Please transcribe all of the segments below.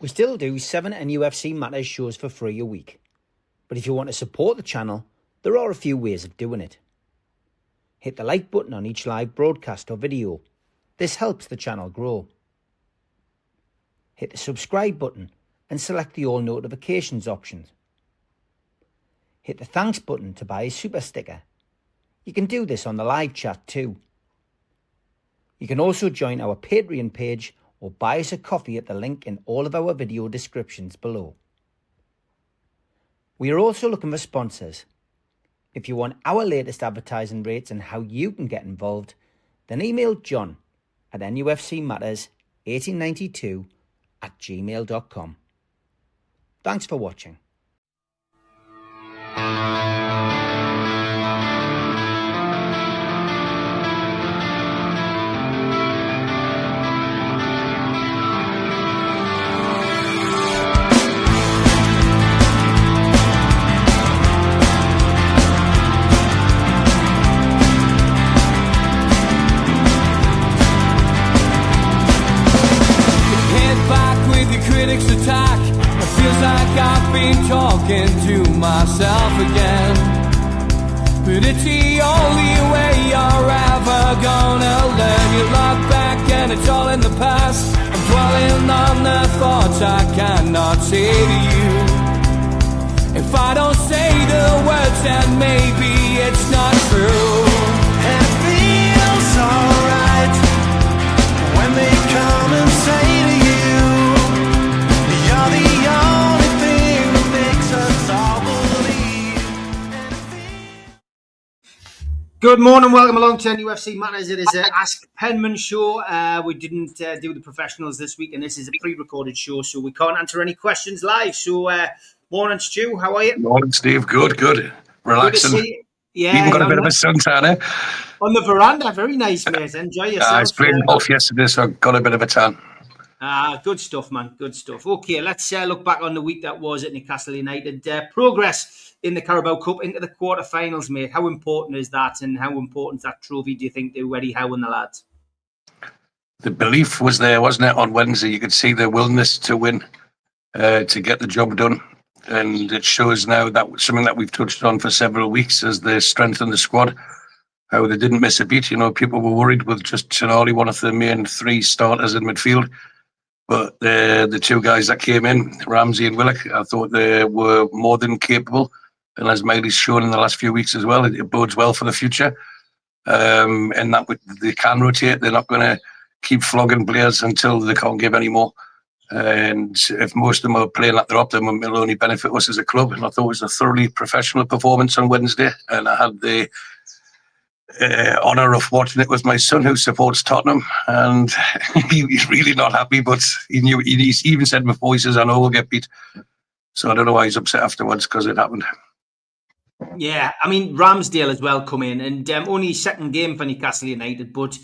We still do 7 NUFC Matters shows for free a week. But if you want to support the channel, there are a few ways of doing it. Hit the like button on each live broadcast or video. This helps the channel grow. Hit the subscribe button and select the all notifications option. Hit the thanks button to buy a super sticker. You can do this on the live chat too. You can also join our Patreon page or buy us a coffee at the link in all of our video descriptions below. We are also looking for sponsors. If you want our latest advertising rates and how you can get involved, then email John at nufcmatters1892@gmail.com. Thanks for watching. Critics attack. It feels like I've been talking to myself again. But it's the only way you're ever gonna learn. You look back and it's all in the past. I'm dwelling on the thoughts I cannot say to you. If I don't say the words, then maybe it's not true. And it feels alright when they come and say to you, you're the only thing that makes us all believe. Good morning, welcome along to NUFC Matters. It is an Ask Penman show. We didn't do the professionals this week, and this is a pre-recorded show, so we can't answer any questions live. So, morning, Stu. How are you? Morning, Steve. Good. Relaxing. Good to see you. Yeah, even got a bit of a suntan, eh? On the veranda. Very nice, mate. Enjoy yourself. It's playing golf yesterday, so I got a bit of a tan. Good stuff, man. Good stuff. Okay, let's look back on the week that was at Newcastle United. Progress in the Carabao Cup into the quarterfinals, mate. How important is that, and how important is that trophy, do you think, to Eddie Howe and the lads? The belief was there, wasn't it, on Wednesday? You could see their willingness to win, to get the job done. And it shows now that something that we've touched on for several weeks is the strength in the squad, how they didn't miss a beat. You know, people were worried with just Tonali, one of the main three starters in midfield. But the two guys that came in, Ramsey and Willock, I thought they were more than capable. And as Miley's shown in the last few weeks as well, it bodes well for the future. And that they can rotate. They're not going to keep flogging players until they can't give any more. And if most of them are playing at their optimum, it'll only benefit us as a club. And I thought it was a thoroughly professional performance on Wednesday. And I had the honour of watching it with my son, who supports Tottenham, and he's really not happy, but he even said before, he says, I know we'll get beat. So I don't know why he's upset afterwards, because it happened. Yeah, I mean, Ramsdale as well come in, and only his second game for Newcastle United, but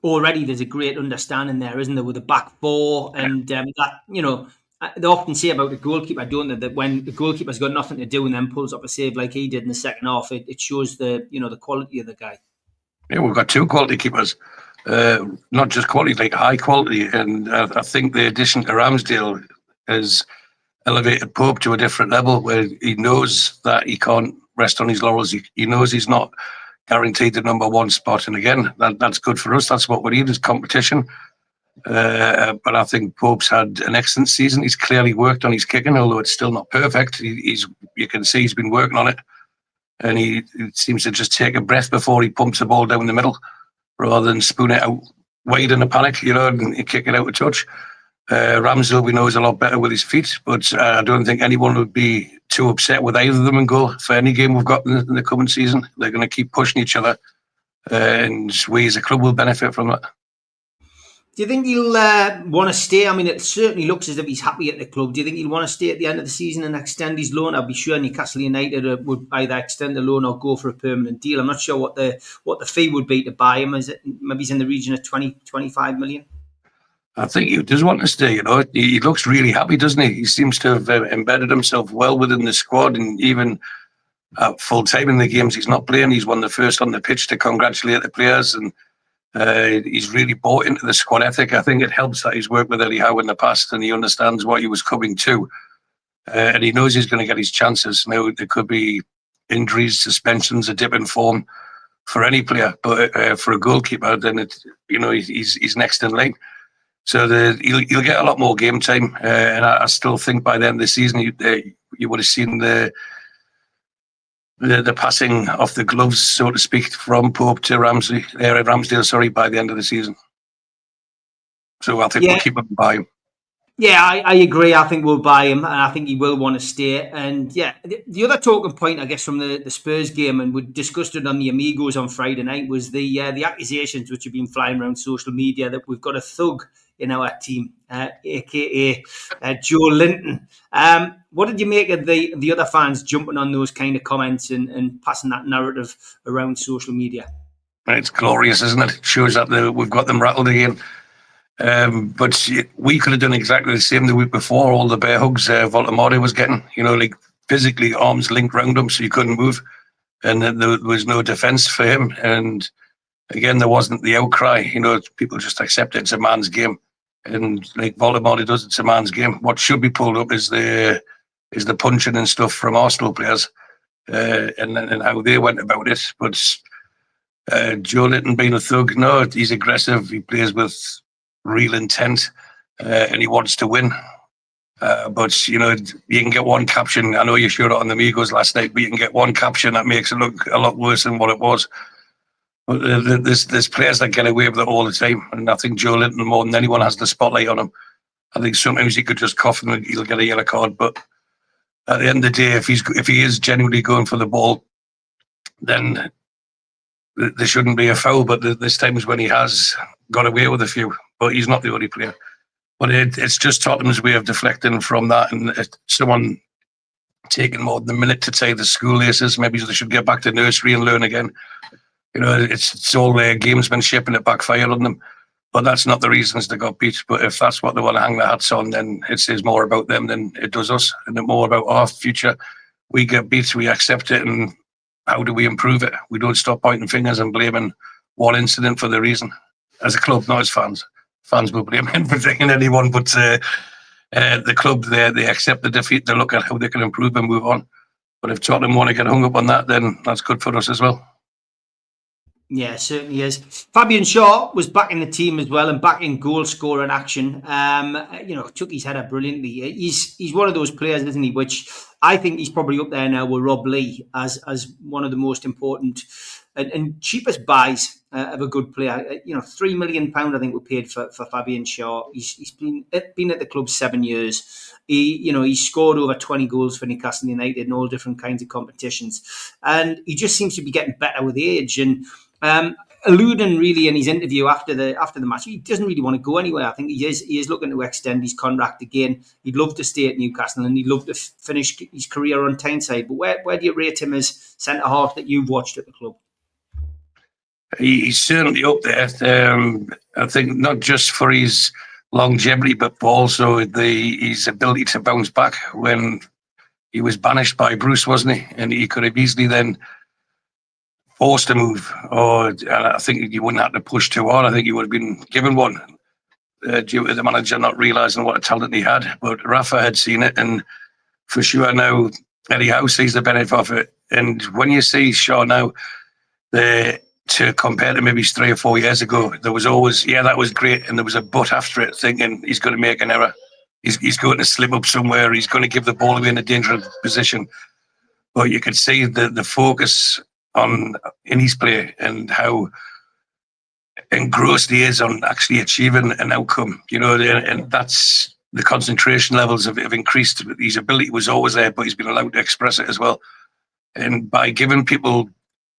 already there's a great understanding there, isn't there, with the back four, and that, you know, they often say about the goalkeeper, don't they, that when the goalkeeper's got nothing to do and then pulls up a save like he did in the second half, it shows the quality of the guy. Yeah, we've got two quality keepers, not just quality, like high quality. And I think the addition to Ramsdale has elevated Pope to a different level, where he knows that he can't rest on his laurels. He knows he's not guaranteed the number one spot. And again, that's good for us. That's what we need, is competition. But I think Pope's had an excellent season. He's clearly worked on his kicking, although it's still not perfect. You can see he's been working on it, and he seems to just take a breath before he pumps the ball down the middle, rather than spoon it out wide in a panic, you know, and kick it out of touch. Ramsdale, we know, is a lot better with his feet, but I don't think anyone would be too upset with either of them and go for any game we've got in the coming season. They're going to keep pushing each other, and we as a club will benefit from that. Do you think he'll want to stay? I mean, it certainly looks as if he's happy at the club. Do you think he'll want to stay at the end of the season and extend his loan? I'll be sure Newcastle United would either extend the loan or go for a permanent deal. I'm not sure what the fee would be to buy him. Is it maybe he's in the region of 20-25 million? I think he does want to stay, you know. He looks really happy, doesn't he? He seems to have embedded himself well within the squad, and even full time in the games he's not playing, he's won the first on the pitch to congratulate the players, and He's really bought into the squad ethic. I think it helps that he's worked with Eddie Howe in the past and he understands what he was coming to. And he knows he's going to get his chances. Now, there could be injuries, suspensions, a dip in form for any player, but for a goalkeeper, then he's next in line. So he'll get a lot more game time, and I still think by the end of the season you would have seen the passing of the gloves, so to speak, from Pope to Ramsdale. By the end of the season. So I think we'll keep him by him. Yeah, I agree. I think we'll buy him, and I think he will want to stay. And yeah, the other talking point, I guess, from the Spurs game, and we discussed it on the Amigos on Friday night, was the accusations which have been flying around social media that we've got a thug in our team, aka Joe Linton. What did you make of the other fans jumping on those kind of comments and passing that narrative around social media? It's glorious, isn't it? It shows that we've got them rattled again. But we could have done exactly the same the week before. All the bear hugs Voldemort was getting, like physically arms linked round him so you couldn't move. And there was no defence for him. And again, there wasn't the outcry. People just accept it. It's a man's game. And like Voldemort does, it's a man's game. What should be pulled up is the punching and stuff from Arsenal players and how they went about it. But Joe Linton being a thug, no, he's aggressive. He plays with real intent and he wants to win. But you can get one caption. I know you showed it on the Amigos last night, but you can get one caption that makes it look a lot worse than what it was. But there's players that get away with it all the time, and I think Joe Linton more than anyone has the spotlight on him. I think sometimes he could just cough and he'll get a yellow card. But at the end of the day, if he is genuinely going for the ball, then there shouldn't be a foul. But there's times when he has got away with a few. But he's not the only player. But it's just Tottenham's way of deflecting from that, and someone taking more than a minute to tie the school laces. Maybe they should get back to nursery and learn again. It's all their gamesmanship and it backfired on them. But that's not the reasons they got beat. But if that's what they want to hang their hats on, then it says more about them than it does us, and more about our future. We get beat, we accept it, and how do we improve it? We don't stop pointing fingers and blaming one incident for the reason. As a club, not as fans. Fans will blame everything and anyone, but the club, they accept the defeat, they look at how they can improve and move on. But if Tottenham want to get hung up on that, then that's good for us as well. Yeah, certainly is. Fabian Schar was back in the team as well and back in goal scoring action. Took his header brilliantly. He's one of those players, isn't he? Which I think he's probably up there now with Rob Lee as one of the most important and cheapest buys of a good player. £3 million I think we paid for Fabian Schar. He's been at the club 7 years. He scored over 20 goals for Newcastle United in all different kinds of competitions, and he just seems to be getting better with age. And alluding really in his interview after the match, he doesn't really want to go anywhere. I think he is looking to extend his contract again. He'd love to stay at Newcastle and he'd love to finish his career on Tyneside. But where do you rate him as centre half that you've watched at the club? He's certainly up there. I think not just for his longevity, but also his ability to bounce back when he was banished by Bruce, wasn't he? And he could have easily then forced a move, or I think you wouldn't have to push too hard. I think he would have been given one due to the manager not realising what a talent he had. But Rafa had seen it, and for sure now Eddie Howe sees the benefit of it. And when you see Schar now, to compare to maybe 3 or 4 years ago, there was always, that was great, and there was a but after it, thinking he's going to make an error. He's going to slip up somewhere. He's going to give the ball away in a dangerous position. But you could see the focus in his play and how engrossed he is on actually achieving an outcome, and that's the concentration levels have increased. His ability was always there, but he's been allowed to express it as well. And by giving people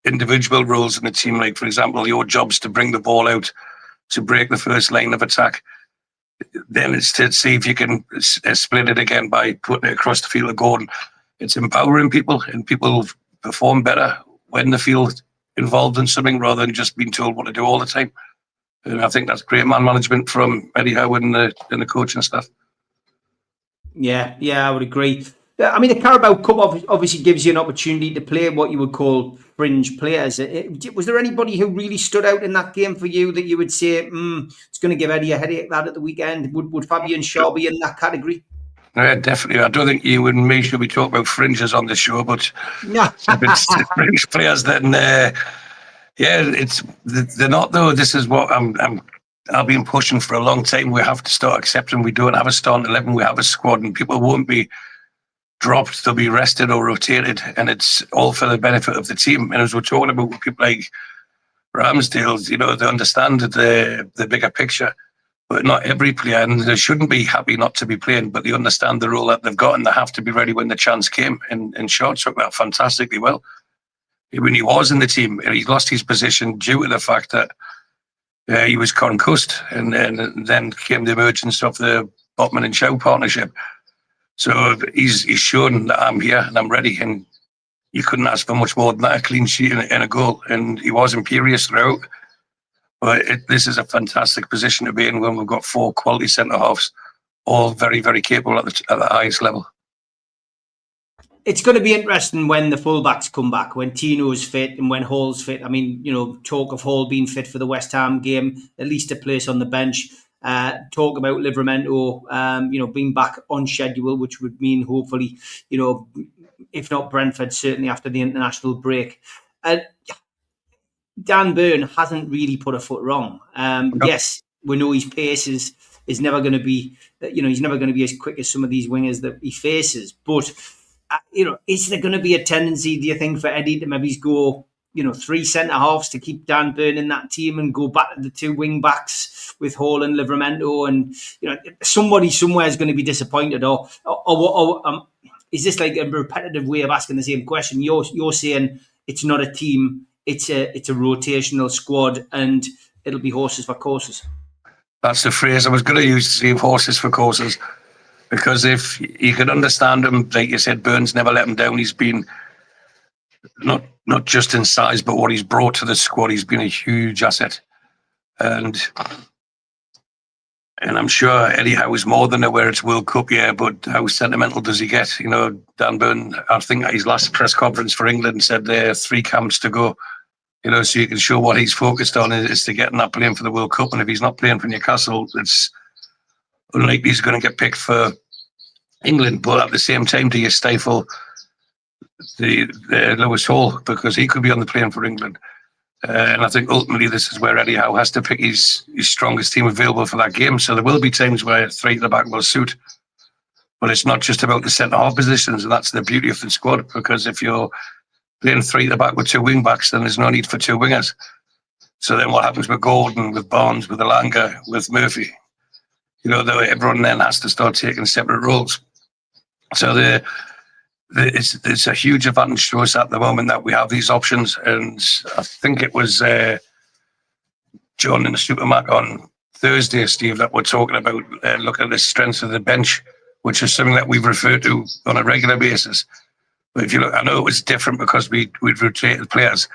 individual roles in the team, like for example, your job's to bring the ball out, to break the first line of attack, then it's to see if you can split it again by putting it across the field of Gordon. It's empowering people, and people perform better when they feel involved in something rather than just being told what to do all the time. And I think that's great man management from Eddie Howe and the coaching staff. Yeah, I would agree. I mean, the Carabao Cup obviously gives you an opportunity to play what you would call fringe players. Was there anybody who really stood out in that game for you that you would say, it's going to give Eddie a headache that at the weekend? Would Fabian Schar be in that category? Yeah, definitely. I don't think you and me should be talking about fringes on the show, but No. if it's fringe players, then they're not though. This is what I've been pushing for a long time. We have to start accepting we don't have a starting 11. We have a squad, and people won't be dropped. They'll be rested or rotated, and it's all for the benefit of the team. And as we're talking about people like Ramsdale, they understand the bigger picture. But not every player, and they shouldn't be happy not to be playing, but they understand the role that they've got and they have to be ready when the chance came. And Schar took that fantastically well. When he was in the team, and he lost his position due to the fact that he was concussed, and then came the emergence of the Botman and Howe partnership. So he's shown that I'm here and I'm ready, and you couldn't ask for much more than that, a clean sheet and a goal. And he was imperious throughout. But this is a fantastic position to be in when we've got 4 quality centre-halves, all very, very capable at the highest level. It's going to be interesting when the fullbacks come back, when Tino's fit and when Hall's fit. I mean, talk of Hall being fit for the West Ham game, at least a place on the bench. Talk about Livramento, being back on schedule, which would mean hopefully, if not Brentford, certainly after the international break. Dan Burn hasn't really put a foot wrong. Yes, we know his pace is never going to be, he's never going to be as quick as some of these wingers that he faces. But, is there going to be a tendency, do you think, for Eddie to maybe go, 3 centre-halves to keep Dan Burn in that team and go back to the 2 wing-backs with Hall and Livramento? And, somebody somewhere is going to be disappointed. Or is this like a repetitive way of asking the same question? You're saying it's not a team, it's a rotational squad, and it'll be horses for courses. That's the phrase I was going to use, to save horses for courses, because if you could understand him, like you said, Burns never let him down. He's been not just in size, but what he's brought to the squad. He's been a huge asset, and I'm sure Eddie Howe is more than aware it's World Cup year, but how sentimental does he get? Dan Burn, I think at his last press conference for England, said there are 3 camps to go. So you can show what he's focused on is to get that playing for the World Cup. And if he's not playing for Newcastle, it's unlikely he's going to get picked for England. But at the same time, do you stifle the Lewis Hall, because he could be on the plane for England? And I think ultimately this is where Eddie Howe has to pick his strongest team available for that game. So there will be times where 3 at the back will suit. But it's not just about the centre-half positions, and that's the beauty of the squad, because if you're playing 3 at the back with 2 wing-backs, then there's no need for 2 wingers. So then what happens with Gordon, with Barnes, with Elanga, with Murphy? Everyone then has to start taking separate roles. So it's a huge advantage to us at the moment that we have these options. And I think it was John in the Supermarket on Thursday, Steve, that we're talking about looking at the strength of the bench, which is something that we've referred to on a regular basis. But if you look, I know it was different because we'd rotated players.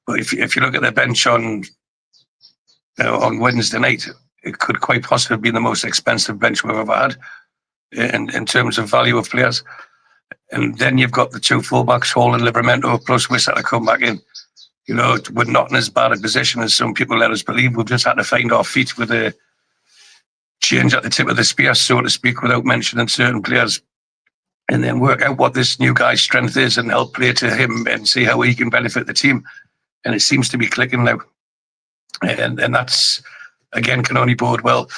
But if you look at the bench on Wednesday night, it could quite possibly be the most expensive bench we've ever had in terms of value of players. And then you've got the 2 fullbacks, Hall and Livramento, plus Wissa to come back in. We're not in as bad a position as some people let us believe. We've just had to find our feet with a change at the tip of the spear, so to speak, without mentioning certain players, and then work out what this new guy's strength is and help play to him and see how he can benefit the team. And it seems to be clicking now. And that's, again, can only bode well.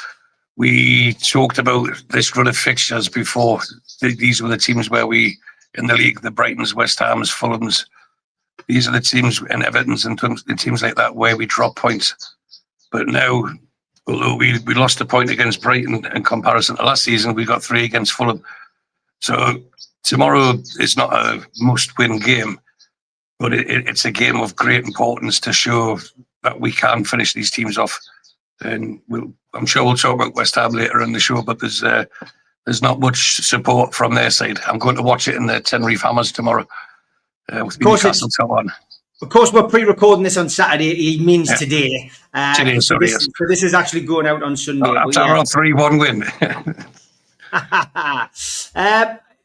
We talked about this run of fixtures before. These were the teams where we, in the league, the Brightons, West Hams, Fulhams, these are the teams, and Everton's and teams like that, where we drop points. But now, although we lost a point against Brighton in comparison to last season, we got 3 against Fulham. So tomorrow is not a must-win game, but it's a game of great importance to show that we can finish these teams off. And I'm sure we'll talk about West Ham later in the show, but there's not much support from their side. I'm going to watch it in the Tenerife Hammers tomorrow with Newcastle top on. Of course, we're pre-recording this on Saturday. He means today. Today, sorry. So this is actually going out on Sunday. After our 3-1 win.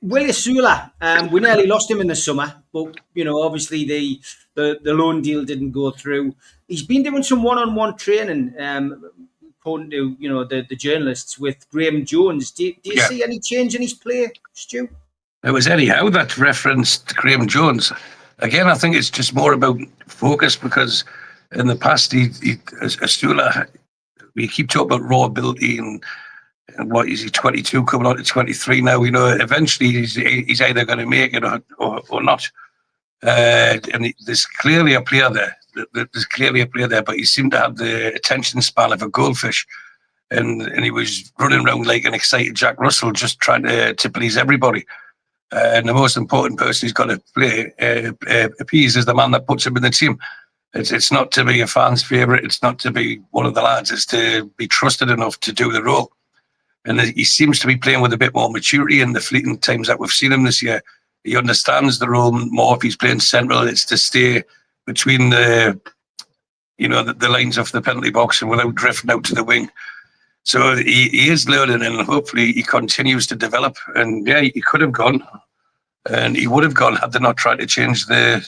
Willie Sula, we nearly lost him in the summer, but obviously the loan deal didn't go through. He's been doing some one-on-one training, according to the journalists, with Graham Jones. Do you see any change in his play, Stu? It was Eddie Howe that referenced Graham Jones. Again, I think it's just more about focus, because in the past, Sula, we keep talking about raw ability and what is he, 22, coming on to 23 now. Eventually he's either going to make it or not. And there's clearly a player there. But he seemed to have the attention span of a goldfish. And he was running around like an excited Jack Russell, just trying to please everybody. And the most important person he's got to appease is the man that puts him in the team. It's not to be a fan's favourite. It's not to be one of the lads. It's to be trusted enough to do the role. And he seems to be playing with a bit more maturity in the fleeting times that we've seen him this year. He understands the role more. If he's playing central, it's to stay between the lines of the penalty box and without drifting out to the wing. So he is learning, and hopefully he continues to develop. And yeah, he could have gone, and he would have gone had they not tried to change the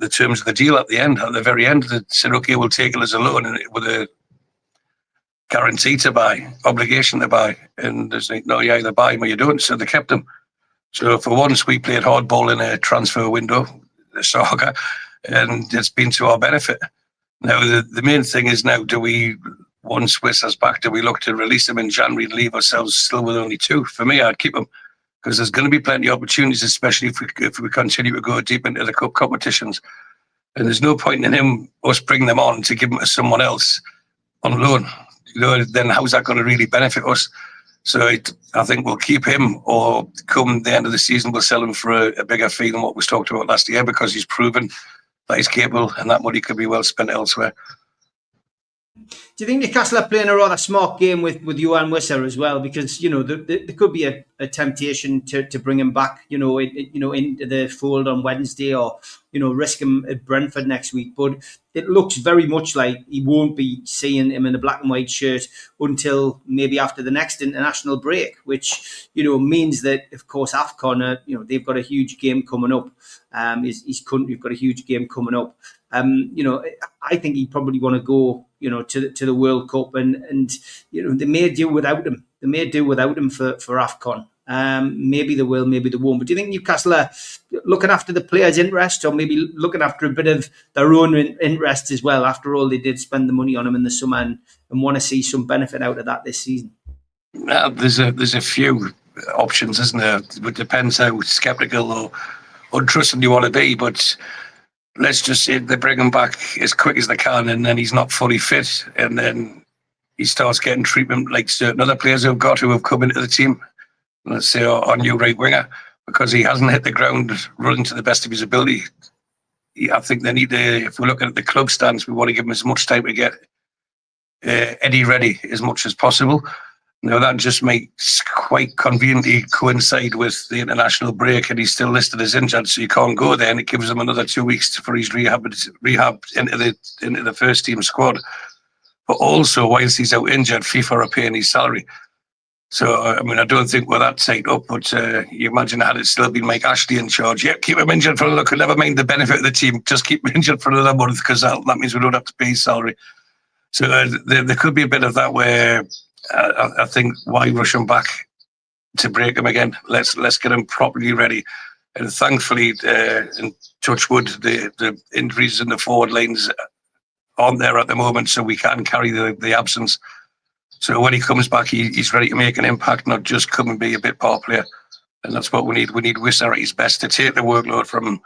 terms of the deal at the very end. That said, okay, we'll take it as a loan and with a guarantee to buy, obligation to buy. And there's like, no, you either buy him or you don't. So they kept him. So for once, we played hardball in a transfer window, the saga, and it's been to our benefit. Now, the main thing is now, once Wissa's back, do we look to release him in January and leave ourselves still with only 2? For me, I'd keep him, because there's going to be plenty of opportunities, especially if we continue to go deep into the cup competitions. And there's no point in us bringing them on to give them to someone else on loan. Then how's that going to really benefit us? So I think we'll keep him, or come the end of the season, we'll sell him for a bigger fee than what was talked about last year, because he's proven that he's capable, and that money could be well spent elsewhere. Do you think Newcastle are playing a rather smart game with Johan Wissa as well? Because there could be a temptation to bring him back, into the fold on Wednesday, or risk him at Brentford next week. But it looks very much like he won't be seeing him in a black and white shirt until maybe after the next international break, which means that, of course, AFCON, they've got a huge game coming up. His country've got a huge game coming up. I think he'd probably want to go, to the World Cup, and they may do without him. They may do without him for AFCON. Maybe they will, maybe they won't. But do you think Newcastle are looking after the players' interest, or maybe looking after a bit of their own interest as well? After all, they did spend the money on him in the summer, and want to see some benefit out of that this season. There's a few options, isn't there? It depends how sceptical or untrusting you want to be, but let's just say they bring him back as quick as they can, and then he's not fully fit, and then he starts getting treatment like certain other players who have come into the team. Let's say our new right winger, because he hasn't hit the ground running to the best of his ability. I think they need to, if we're looking at the club stance, we want to give him as much time to get Eddie ready as much as possible. Now, that just makes quite conveniently coincide with the international break, and he's still listed as injured, so you can't go there, and it gives him another 2 weeks for his rehab into the first team squad. But also, whilst he's out injured, FIFA are paying his salary. So, I don't think we're that tight up, but you imagine had it still been Mike Ashley in charge. Yeah, keep him injured for another, never mind the benefit of the team, just keep him injured for another month, because that means we don't have to pay his salary. So there could be a bit of that where I think, why rush him back to break him again? Let's get him properly ready. And thankfully, in touch wood, the injuries in the forward lines aren't there at the moment, so we can carry the absence. So when he comes back, he's ready to make an impact, not just come and be a bit part player. And that's what we need. We need Wissa at his best to take the workload from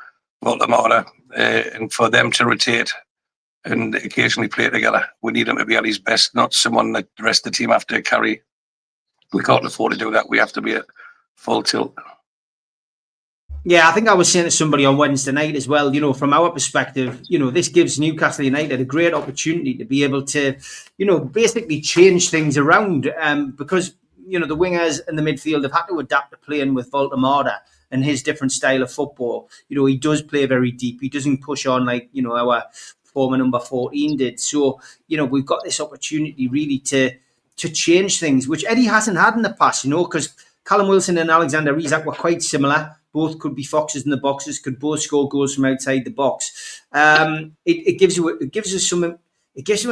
Voldemort, and for them to rotate and occasionally play together. We need him to be at his best, not someone that the rest of the team have to carry. We can't afford to do that. We have to be at full tilt. Yeah, I think I was saying to somebody on Wednesday night as well, from our perspective, this gives Newcastle United a great opportunity to be able to, basically change things around, because, the wingers and the midfield have had to adapt to playing with Voldemort and his different style of football. He does play very deep. He doesn't push on like, our former number 14 did. So, we've got this opportunity really to change things, which Eddie hasn't had in the past, because Callum Wilson and Alexander Isak were quite similar. Both could be foxes in the boxes, could both score goals from outside the box. It gives him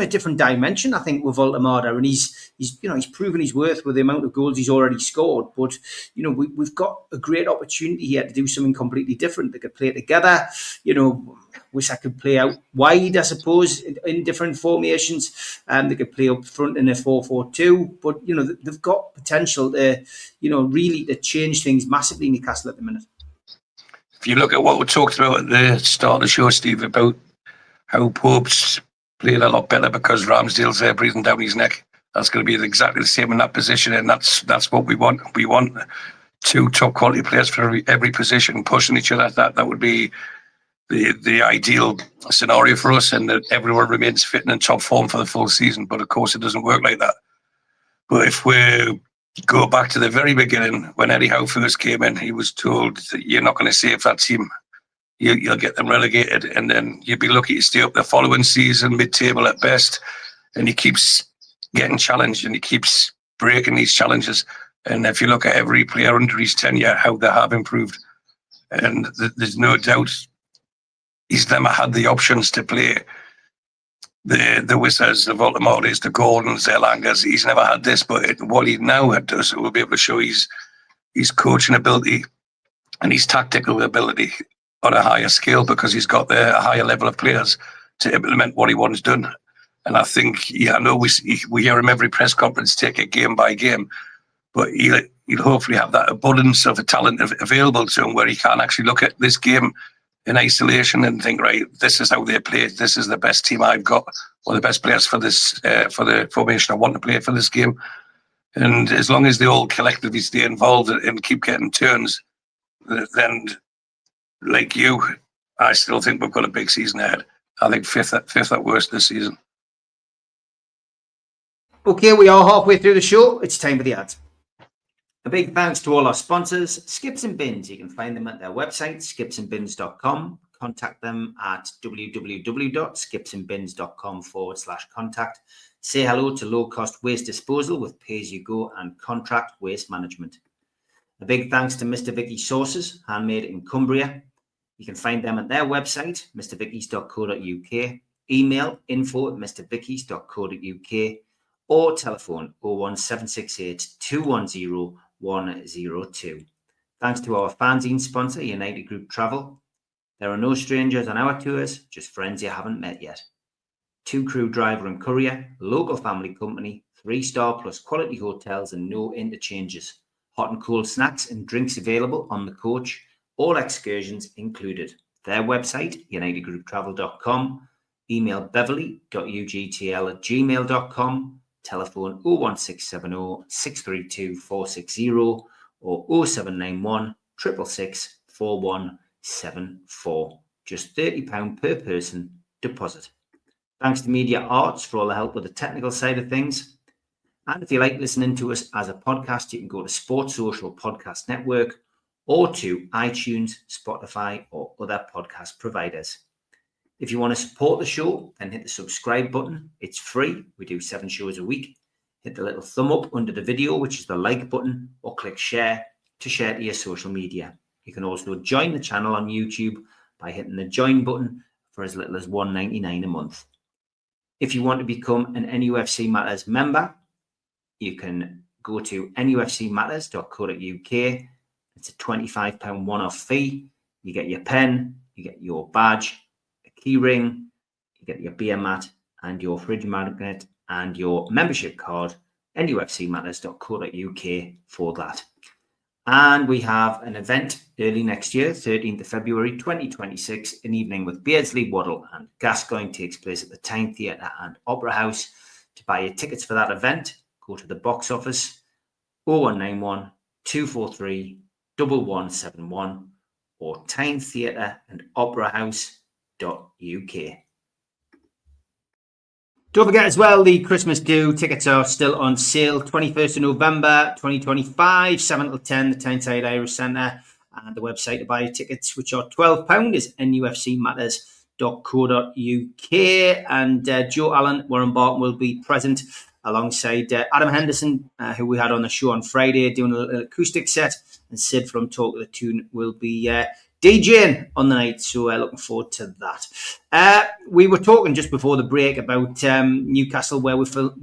a different dimension, I think, with Voltemada, and he's proven his worth with the amount of goals he's already scored. But we've got a great opportunity here to do something completely different. They could play together. Wish I could play out wide, I suppose, in different formations. They could play up front in a 4-4-2. But they've got potential to really to change things massively in Newcastle at the minute. If you look at what we talked about at the start of the show, Steve, about how Pope's played a lot better because Ramsdale's there breathing down his neck. That's going to be exactly the same in that position, and that's what we want. We want two top quality players for every position pushing each other. That would be the ideal scenario for us, and that everyone remains fit and in top form for the full season. But of course, it doesn't work like that. But if we go back to the very beginning, when Eddie Howe first came in, he was told that you're not going to save that team. You'll get them relegated, and then you'd be lucky to stay up the following season, mid-table at best. And he keeps getting challenged, and he keeps breaking these challenges. And if you look at every player under his tenure, how they have improved, and there's no doubt he's never had the options to play the Wissers, the Voltemadas, the Gordons, the Elangas. He's never had this, but what he now does will be able to show his coaching ability and his tactical ability on a higher scale, because he's got a higher level of players to implement what he wants done. And I think, I know we hear him every press conference, take it game by game, but he'll hopefully have that abundance of talent available to him, where he can actually look at this game in isolation and think, right, this is how they play. This is the best team I've got, or the best players for this for the formation I want to play for this game. And as long as they all collectively stay involved and keep getting turns, then, like you, I still think we've got a big season ahead. I think fifth at worst this season. Okay, we are halfway through the show. It's time for the ads. A big thanks to all our sponsors, Skips and Bins. You can find them at their website, skipsandbins.com. Contact them at www.skipsandbins.com/contact. Say hello to low-cost waste disposal with pay-as-you-go and contract waste management. A big thanks to Mr. Vicky's Sauces, handmade in Cumbria. You can find them at their website, mrvickies.co.uk. Email info@mrvickies.co.uk or telephone 01768 210 102. Thanks to our fanzine sponsor, United Group Travel. There are no strangers on our tours, just friends you haven't met yet. 2 crew driver and courier, local family company, 3-star plus quality hotels and no interchanges. Hot and cold snacks and drinks available on the coach, all excursions included. Their website, unitedgrouptravel.com. Email beverly.ugtl@gmail.com. Telephone 01670 632 460 or 0791 666 4174. Just £30 per person deposit. Thanks to Media Arts for all the help with the technical side of things. And if you like listening to us as a podcast, you can go to Sports Social Podcast Network or to iTunes, Spotify, or other podcast providers. If you want to support the show, then hit the subscribe button. It's free. We do 7 shows a week. Hit the little thumb up under the video, which is the like button, or click share to share to your social media. You can also join the channel on YouTube by hitting the join button for as little as $1.99 a month. If you want to become an NUFC Matters member, you can go to nufcmatterspodcast.co.uk. It's a £25 one-off fee. You get your pen, you get your badge, a key ring, you get your beer mat and your fridge magnet and your membership card, nufcmatterspodcast.co.uk for that. And we have an event early next year, 13th of February 2026, an evening with Beardsley, Waddle and Gascoigne takes place at the Tyne Theatre and Opera House. To buy your tickets for that event, go to the box office 0191 243 1171 or Tyne Theatre and Opera House.uk. Don't forget as well, the Christmas do tickets are still on sale. 21st of November 2025, 7 till 10, the Tyneside Irish Centre. And the website to buy your tickets, which are £12, is nufcmatters.co.uk. And Joe Allen, Warren Barton will be present alongside Adam Henderson, who we had on the show on Friday, doing a little acoustic set, and Sid from Talk of the Tune will be DJing on the night, so looking forward to that. We were talking just before the break about Newcastle, where we feel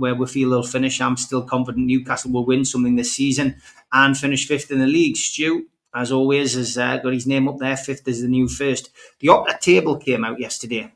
they'll finish. I'm still confident Newcastle will win something this season and finish 5th in the league. Stu, as always, has got his name up there. 5th is the new first. The Opta table came out yesterday,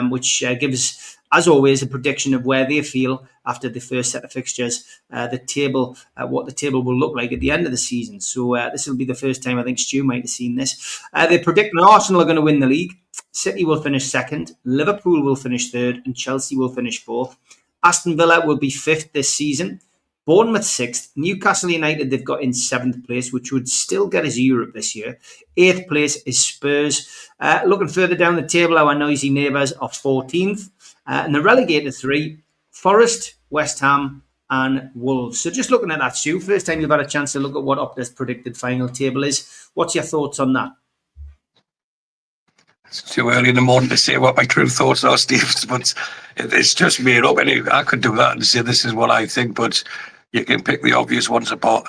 which gives, as always, a prediction of where they feel after the first set of fixtures, what the table will look like at the end of the season. So this will be the first time I think Stu might have seen this. They predict that Arsenal are going to win the league. City will finish 2nd. Liverpool will finish 3rd. And Chelsea will finish 4th. Aston Villa will be 5th this season. Bournemouth 6th. Newcastle United, they've got in 7th place, which would still get us Europe this year. 8th place is Spurs. Looking further down the table, our noisy neighbours are 14th. And the relegated 3, Forest, West Ham and Wolves. So just looking at that, Stu, first time you've had a chance to look at what Opta's predicted final table is. What's your thoughts on that? It's too early in the morning to say what my true thoughts are, Steve, but it's just made up. Anyway, I could do that and say this is what I think, but you can pick the obvious ones apart.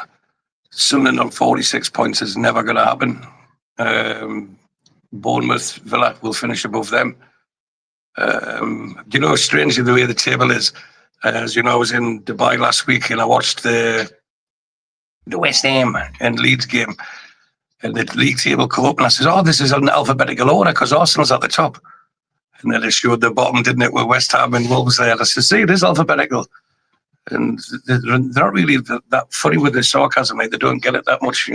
Sunderland on 46 points is never going to happen. Bournemouth, Villa will finish above them. Strangely, the way the table is, as you know, I was in Dubai last week and I watched the West Ham and Leeds game, and the league table come up and I said, this is an alphabetical order because Arsenal's at the top. And then it showed the bottom, didn't it, with West Ham and Wolves there. I said, see, it is alphabetical. And they're not really that funny with the sarcasm. Like, they don't get it that much. They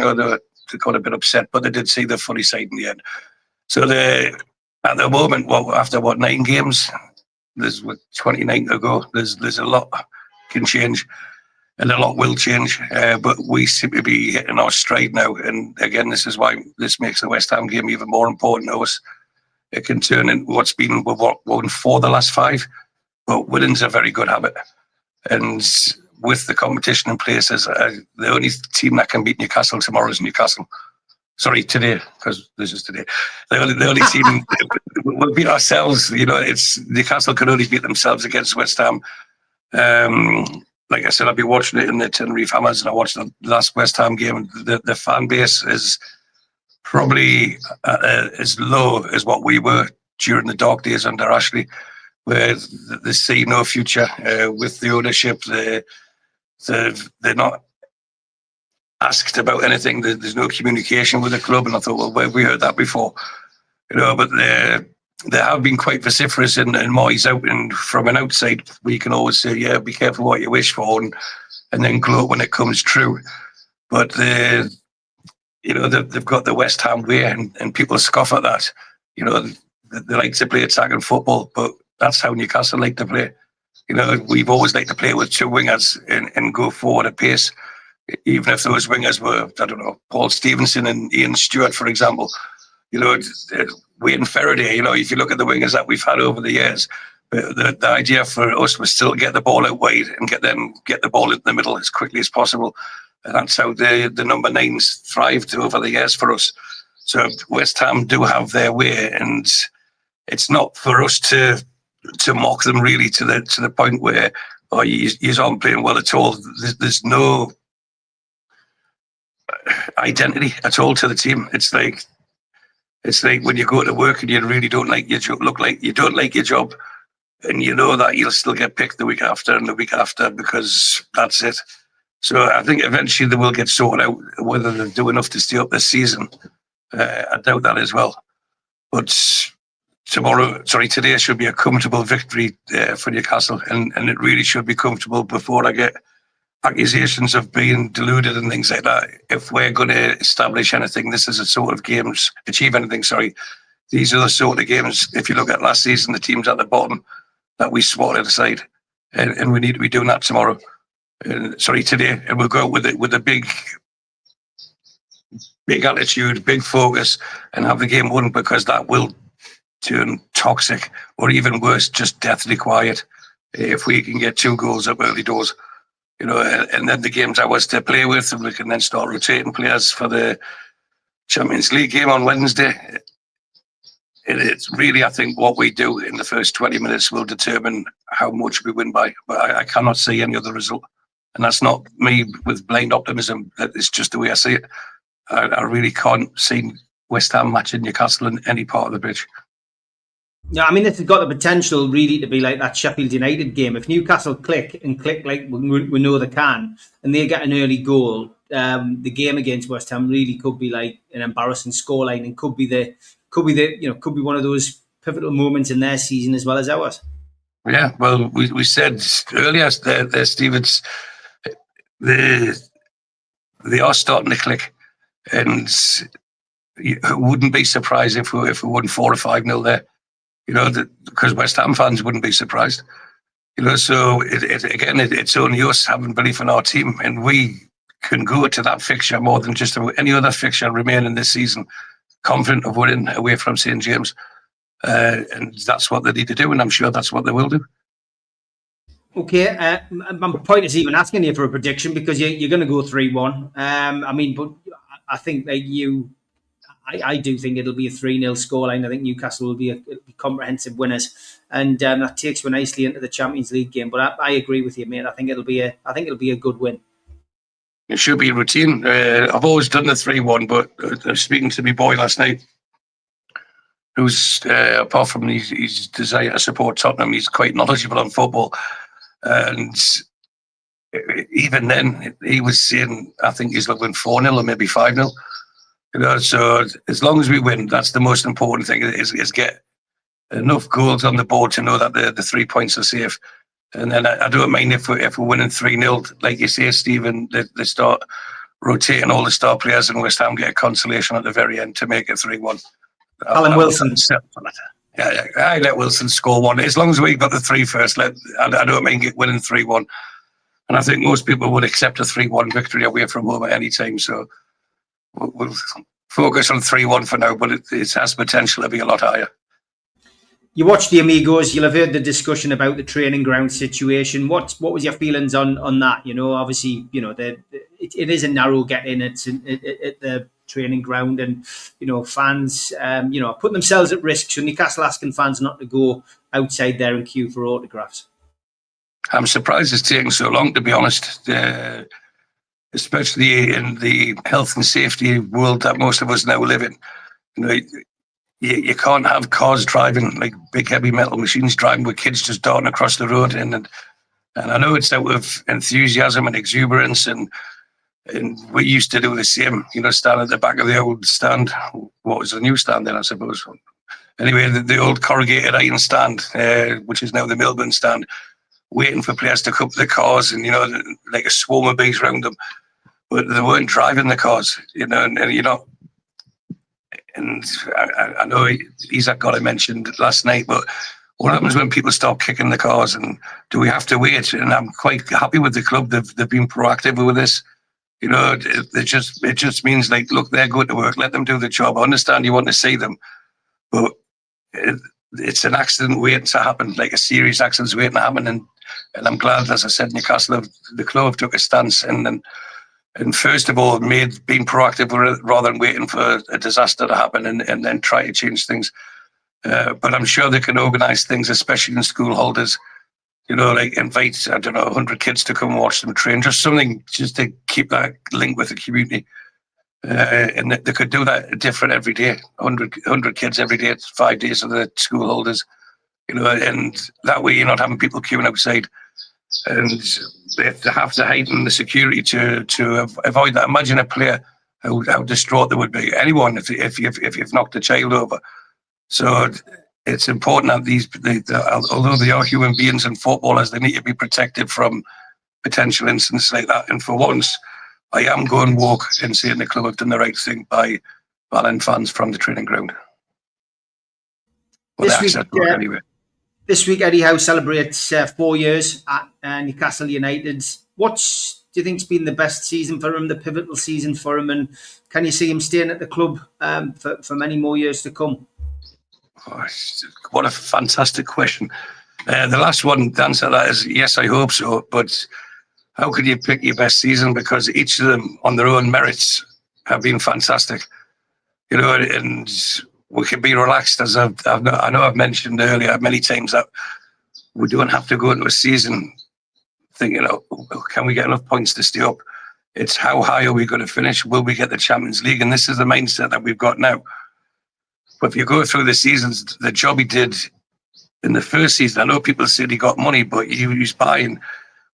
got a bit upset, but they did see the funny side in the end. So at the moment, after 9 games, there's 29 to go. There's a lot can change, and a lot will change. But we seem to be hitting our stride now. And again, this is why this makes the West Ham game even more important to us. It can turn into what's been won 4 the last 5, but winning's a very good habit. And with the competition in place, the only team that can beat Newcastle tomorrow is Newcastle. Sorry, today, because this is today. The only team will beat ourselves. It's Newcastle can only beat themselves against West Ham. Like I said, I've been watching it in the Tenerife Hammers, and I watched the last West Ham game. And the fan base is probably as low as what we were during the dark days under Ashley, where they see no future with the ownership. They're not asked about anything. There's no communication with the club, and I thought, well, where have we heard that before? But they have been quite vociferous and Moyes out, and from an outside we can always say, yeah, be careful what you wish for, and then gloat when it comes true. But they've got the West Ham way, and people scoff at that. They like to play attacking football, but that's how Newcastle like to play. We've always liked to play with 2 wingers and go forward at pace. Even if those wingers were, I don't know, Paul Stevenson and Ian Stewart, for example, Wayne Faraday, if you look at the wingers that we've had over the years, the idea for us was still get the ball out wide and get the ball in the middle as quickly as possible. And that's how the number 9s thrived over the years for us. So West Ham do have their way, and it's not for us to mock them really to the point where you aren't playing well at all. There's no identity at all to the team. It's like when you go to work and you really don't like your job, look like you don't like your job, and you know that you'll still get picked the week after and the week after, because that's it. So I think eventually they will get sorted out. Whether they do enough to stay up this season, I doubt that as well. But today should be a comfortable victory for Newcastle, and it really should be comfortable before I get accusations of being deluded and things like that. If we're going to establish anything, this is a sort of games, achieve anything, these are the sort of games, if you look at last season, the teams at the bottom that we swatted aside, and we need to be doing that tomorrow. Today, and we'll go with a big attitude, big focus, and have the game won, because that will turn toxic, or even worse, just deathly quiet, if we can get 2 goals up early doors. And then the games I was to play with, and we can then start rotating players for the Champions League game on Wednesday. It's really, I think, what we do in the first 20 minutes will determine how much we win by, but I cannot see any other result. And that's not me with blind optimism. That is just the way I see it. I really can't see West Ham matching Newcastle in any part of the pitch. Yeah, I mean, this has got the potential really to be like that Sheffield United game. If Newcastle click like we know they can, and they get an early goal, the game against West Ham really could be like an embarrassing scoreline, and could be one of those pivotal moments in their season as well as ours. Yeah, well, we said earlier there, Stevens, they are starting to click, and you wouldn't be surprised if we won 4 or 5-0 there. Because West Ham fans wouldn't be surprised. So it's only us having belief in our team, and we can go to that fixture more than just about any other fixture remaining this season, confident of winning away from St. James. And that's what they need to do, and I'm sure that's what they will do. Okay, my point is even asking you for a prediction, because you're going to go 3-1. But I think that I do think it'll be a 3-0 scoreline. I think Newcastle will be comprehensive winners, and that takes me nicely into the Champions League game. But I agree with you, mate. I think it'll be a good win. It should be a routine. I've always done the 3-1, but I was speaking to my boy last night, who's apart from his desire to support Tottenham, he's quite knowledgeable on football, and even then he was saying I think he's looking 4-0 or maybe 5-0. So as long as we win, that's the most important thing, is get enough goals on the board to know that the 3 points are safe. And then I don't mind if we're winning 3-0, like you say, Stephen, they start rotating all the star players, and West Ham get a consolation at the very end to make it 3-1. Alan Wilson. Yeah, I let Wilson score one. As long as we got the 3 first, I don't mind winning 3-1. And I think most people would accept a 3-1 victory away from home at any time. So we'll focus on 3-1 for now, but it has potential to be a lot higher. You watch the Amigos, you'll have heard the discussion about the training ground situation. What was your feelings on that? Obviously, it is a narrow get-in at the training ground, and, fans, putting themselves at risk. So Newcastle asking fans not to go outside there and queue for autographs. I'm surprised it's taking so long, to be honest. Especially in the health and safety world that most of us now live in. You can't have cars driving, like big heavy metal machines driving with kids just darting across the road. And I know it's out of enthusiasm and exuberance, and we used to do the same, stand at the back of the old stand. What was the new stand then, I suppose? Anyway, the old corrugated iron stand, which is now the Melbourne stand, waiting for players to come to the cars, and, like a swarm of bees around them. But they weren't driving the cars, And I know Isaac got it mentioned last night, but what happens when people start kicking the cars, and do we have to wait? And I'm quite happy with the club. They've been proactive with this. It just means, like, look, they're going to work. Let them do the job. I understand you want to see them, but it's an accident waiting to happen, like a serious accident waiting to happen. And I'm glad, as I said, Newcastle, the club took a stance and first of all, being proactive rather than waiting for a disaster to happen and then try to change things. But I'm sure they can organise things, especially in school holidays. Like invite, 100 kids to come watch them train, just something just to keep that link with the community. And they could do that different every day, 100 kids every day, 5 days of the school holidays. And that way you're not having people queuing outside. And they have to heighten the security to avoid that. Imagine a player, how distraught they would be. Anyone, if you've knocked a child over. So it's important that although they are human beings and footballers, they need to be protected from potential incidents like that. And for once, I am going woke and saying the club have done the right thing by banning fans from the training ground. Anyway. This week, Eddie Howe celebrates 4 years at Newcastle United. What do you think's been the best season for him, the pivotal season for him, and can you see him staying at the club for many more years to come? Oh, what a fantastic question. The last one, the answer to that is yes, I hope so. But how could you pick your best season? Because each of them, on their own merits, have been fantastic. And we can be relaxed, as I know I've mentioned earlier many times, that we don't have to go into a season thinking, oh, can we get enough points to stay up? It's how high are we going to finish? Will we get the Champions League? And this is the mindset that we've got now. But if you go through the seasons, the job he did in the first season, I know people said he got money, but he was buying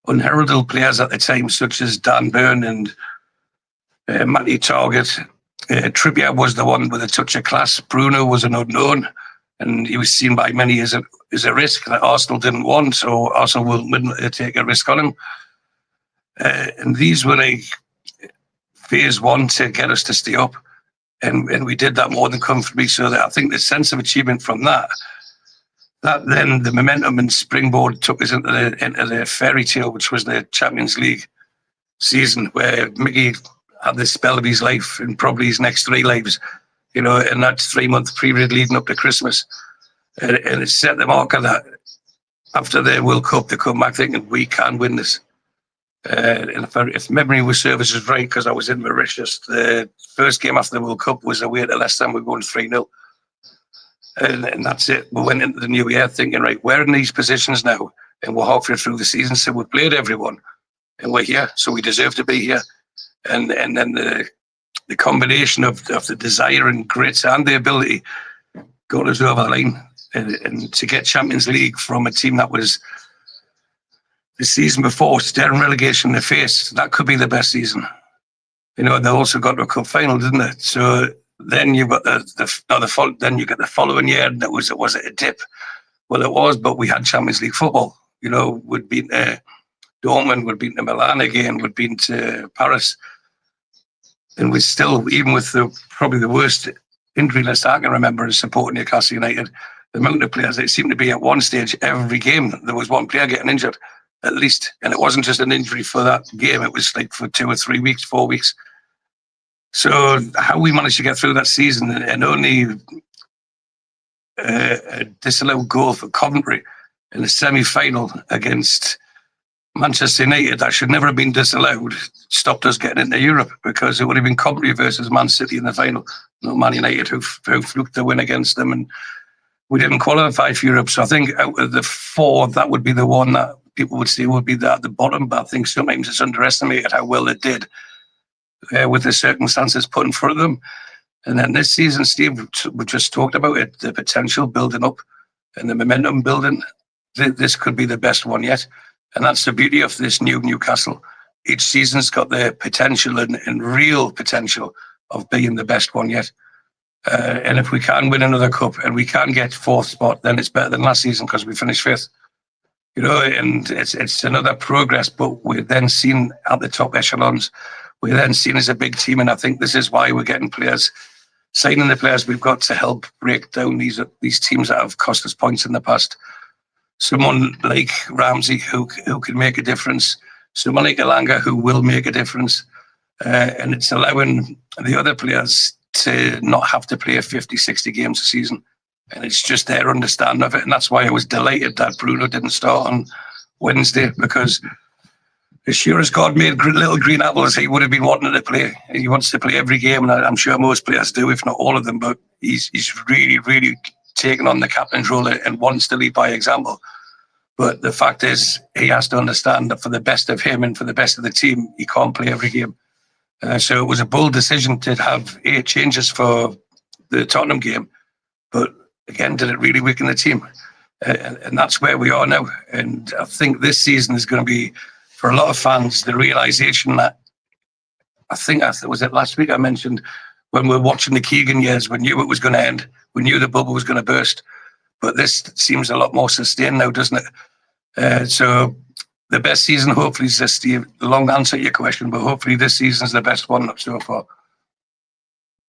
unheralded players at the time, such as Dan Burn and Matty Target. Trippier was the one with a touch of class. Bruno was an unknown, and he was seen by many as a risk that Arsenal didn't want, so Arsenal will take a risk on him. And these were like phase one to get us to stay up. And we did that more than comfortably. So that I think the sense of achievement from that then the momentum and springboard took us into the fairy tale, which was the Champions League season, where Mickey had the spell of his life and probably his next 3 lives, in that 3-month period leading up to Christmas. And it set the marker that after the World Cup, they come back thinking, we can win this. And if memory was services right, because I was in Mauritius, the first game after the World Cup was away to Leicester, and we won 3-0. And that's it. We went into the new year thinking, right, we're in these positions now, and we're halfway through the season, so we've played everyone, and we're here, so we deserve to be here. And then the combination of the desire and grit and the ability got us over the line. And to get Champions League from a team that was the season before staring relegation in the face, that could be the best season. They also got to a cup final, didn't they? So then you got then you get the following year. And was it a dip? Well, it was, but we had Champions League football. We'd been to Dortmund, we'd been to Milan again, we'd been to Paris, and we still, even with probably the worst injury list I can remember as supporting Newcastle United, the amount of players, it seemed to be at one stage every game there was one player getting injured. At least, and it wasn't just an injury for that game, it was like for 2 or 3 weeks, 4 weeks. So how we managed to get through that season and only a disallowed goal for Coventry in the semi-final against Manchester United that should never have been disallowed stopped us getting into Europe, because it would have been Coventry versus Man City in the final, not Man United, who fluked the win against them, and we didn't qualify for Europe. So I think out of the 4, that would be the one that people would say would be at the bottom, but I think sometimes it's underestimated how well it did with the circumstances put in front of them. And then this season, Steve, we just talked about it, the potential building up and the momentum building. This could be the best one yet. And that's the beauty of this new Newcastle. Each season's got the potential and real potential of being the best one yet. And if we can win another cup and we can get 4th spot, then it's better than last season because we finished 5th. And it's another progress, but we're then seen at the top echelons. We're then seen as a big team, and I think this is why we're getting players, signing the players we've got to help break down these teams that have cost us points in the past. Someone like Ramsey who can make a difference, someone like Elanga who will make a difference, and it's allowing the other players to not have to play 50, 60 games a season. And it's just their understanding of it. And that's why I was delighted that Bruno didn't start on Wednesday, because as sure as God made little green apples, he would have been wanting to play. He wants to play every game, and I'm sure most players do, if not all of them. But he's really, really taken on the captain's role and wants to lead by example. But the fact is, he has to understand that for the best of him and for the best of the team, he can't play every game. So it was a bold decision to have 8 changes for the Tottenham game. But again, did it really weaken the team? And that's where we are now. And I think this season is going to be, for a lot of fans, the realisation that, was it last week I mentioned, when we were watching the Keegan years, we knew it was going to end. We knew the bubble was going to burst. But this seems a lot more sustained now, doesn't it? So the best season, hopefully, is this, Steve. The long answer to your question, but hopefully this season is the best one so far.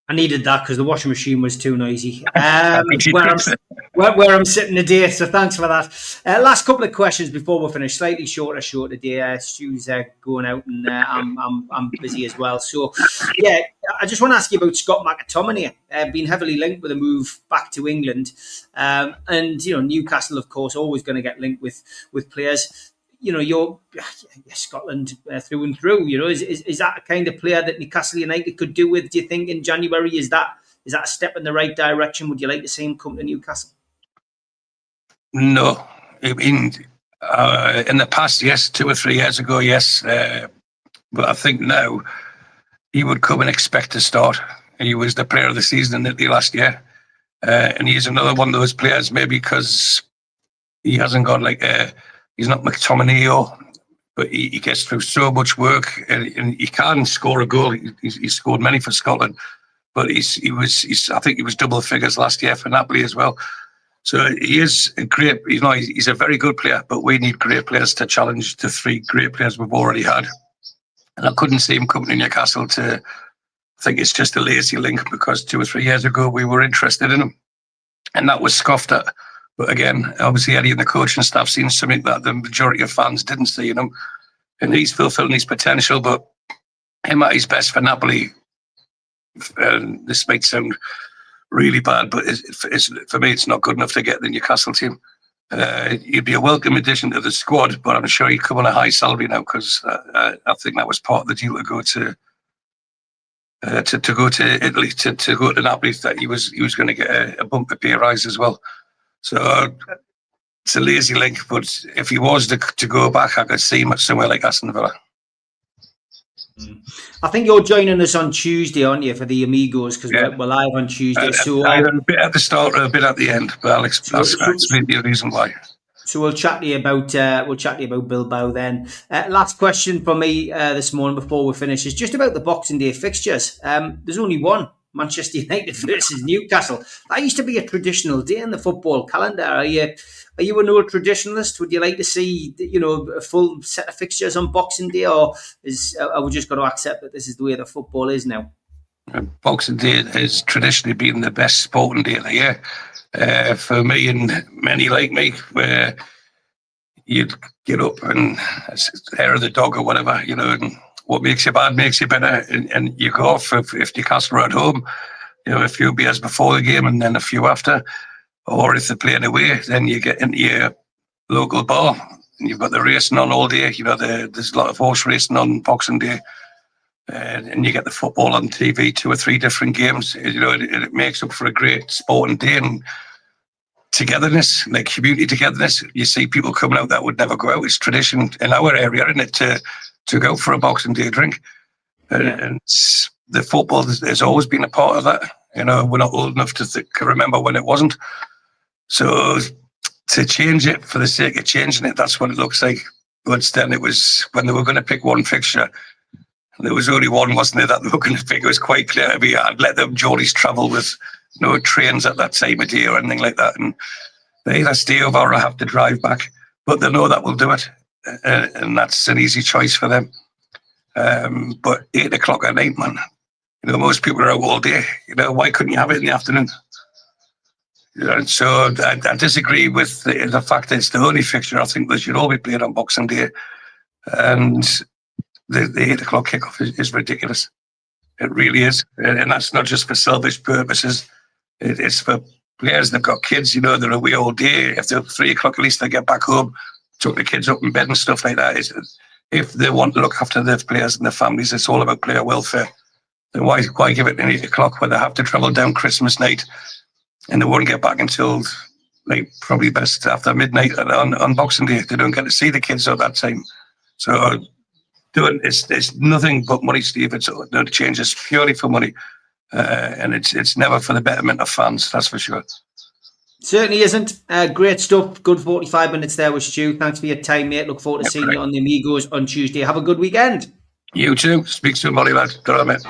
I needed that because the washing machine was too noisy. Where I'm sitting today, so thanks for that. Last couple of questions before we finish. Slightly shorter show today. Stu's going out, and I'm busy as well. So, yeah, I just want to ask you about Scott McTominay. Been heavily linked with a move back to England, and Newcastle, of course, always going to get linked with players. You're Scotland through and through. Is that a kind of player that Newcastle United could do with, do you think, in January? Is that a step in the right direction? Would you like to see him come to Newcastle? No, I mean, in the past, yes, 2 or 3 years ago, yes. But I think now he would come and expect to start. He was the player of the season in Italy last year. And he's another one of those players, maybe because he hasn't got he's not McTominay, but he gets through so much work, and he can score a goal. He's scored many for Scotland, but I think he was double figures last year for Napoli as well. So he is a great, he's a very good player, but we need great players to challenge the 3 great players we've already had. And I couldn't see him coming to Newcastle I think it's just a lazy link, because 2 or 3 years ago we were interested in him, and that was scoffed at. But again, obviously Eddie and the coaching staff seen something that the majority of fans didn't see in him, and he's fulfilling his potential. But him at his best for Napoli, this might sound really bad, but for me, it's not good enough to get the Newcastle team. He'd be a welcome addition to the squad, but I'm sure he'd come on a high salary now, because I think that was part of the deal to go to Italy, to go to Napoli, that he was going to get a bumper pay rise as well. So it's a lazy link, but if he was to go back, I could see him at somewhere like Aston Villa. I think you're joining us on Tuesday, aren't you, for the Amigos? Because we're live on Tuesday. Either a bit at the start or a bit at the end, but I'll explain the reason why. So we'll chat to you about Bilbao then. Last question for me this morning before we finish is just about the Boxing Day fixtures. There's only one: Manchester United versus Newcastle. That used to be a traditional day in the football calendar. Are you an old traditionalist? Would you like to see a full set of fixtures on Boxing Day, or are we just got to accept that this is the way the football is now? Boxing Day has traditionally been the best sporting day of the year. For me and many like me, where you'd get up and hair of the dog or whatever, and what makes you bad makes you better, and you go off if Newcastle are at home, a few beers before the game and then a few after, or if they're playing away, then you get into your local bar and you've got the racing on all day. There's a lot of horse racing on Boxing Day, and you get the football on TV, 2 or 3 different games. It makes up for a great sporting day and togetherness, like community togetherness. You see people coming out that would never go out. It's tradition in our area, isn't it, to go for a Boxing Day drink. And the football has always been a part of that. We're not old enough to remember when it wasn't. So to change it for the sake of changing it, that's what it looks like. But then it was, when they were going to pick one fixture, there was only one, wasn't there, that they were going to pick. It was quite clear to me. I'd let them Geordies travel with no trains at that time of day or anything like that, and they either stay over or have to drive back. But they know that will do it, and that's an easy choice for them. But 8 o'clock at night, man, most people are out all day. Why couldn't you have it in the afternoon? So I disagree with the fact that it's the only fixture. I think they should all be played on Boxing Day, and the 8 o'clock kickoff is ridiculous. It really is, and that's not just for selfish purposes. It's for players that've got kids, they're away all day. If they're 3 o'clock, at least they get back home, took the kids up in bed and stuff like that. If they want to look after their players and their families, it's all about player welfare. Then why give it at 8 o'clock when they have to travel down Christmas night and they won't get back until probably best after midnight on Boxing Day? They don't get to see the kids at that time. So it's nothing but money, Steve. It's no change. It's purely for money. And it's never for the betterment of fans, that's for sure. Certainly isn't. Great stuff. Good 45 minutes there with Stu. Thanks for your time, mate. Look forward to seeing you on the Amigos on Tuesday. Have a good weekend. You too. Speak soon, Molly, lad. Good on, mate.